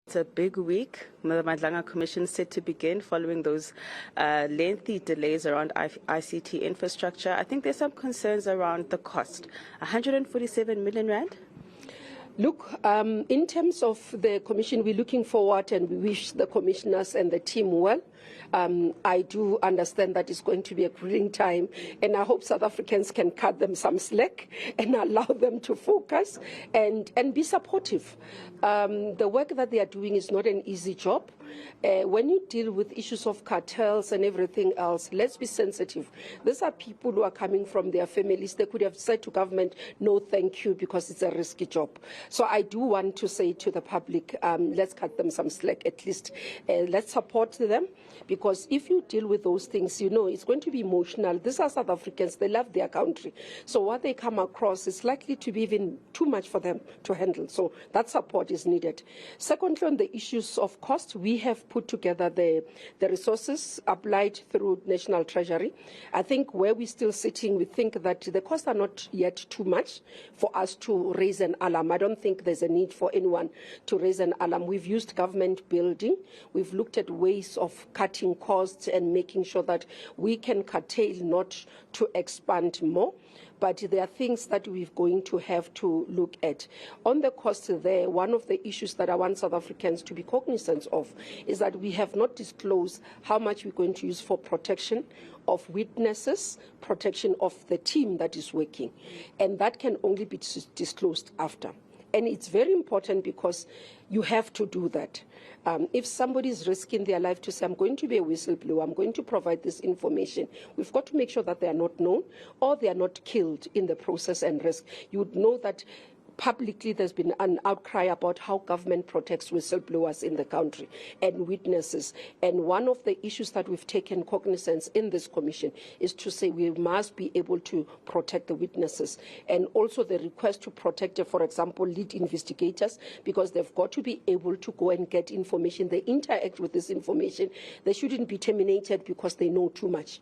It's a big week. The Madlanga Commission is set to begin following those lengthy delays around ICT infrastructure. I think there's some concerns around the cost. 147 million rand? Look, in terms of the Commission, we're looking forward and we wish the commissioners and the team well. I do understand that it's going to be a grueling time, and I hope South Africans can cut them some slack and allow them to focus and be supportive. The work that they are doing is not an easy job. When you deal with issues of cartels and everything else, let's be sensitive. These are people who are coming from their families. They could have said to government, no, thank you, because it's a risky job. So I do want to say to the public, let's cut them some slack at least. Let's support them, because if you deal with those things, you know, it's going to be emotional. These are South Africans. They love their country. So what they come across is likely to be even too much for them to handle. So that support is needed. Secondly, on the issues of cost, we have put together the resources applied through National Treasury. I think where we're still sitting, we think that the costs are not yet too much for us to raise an alarm. I don't think there's a need for anyone to raise an alarm. We've used government building. We've looked at ways of cutting costs and making sure that we can curtail, not to expand more. But there are things that we're going to have to look at. On the cost there, one of the issues that I want South Africans to be cognizant of is that we have not disclosed how much we're going to use for protection of witnesses, protection of the team that is working. And that can only be disclosed after. And it's very important because you have to do that. If somebody is risking their life to say, I'm going to be a whistleblower, I'm going to provide this information, we've got to make sure that they are not known or they are not killed in the process and risk. You would know that publicly there's been an outcry about how government protects whistleblowers in the country and witnesses. And one of the issues that we've taken cognizance in this commission is to say we must be able to protect the witnesses. And also the request to protect, for example, lead investigators, because they've got to be able to go and get information. They interact with this information. They shouldn't be terminated because they know too much.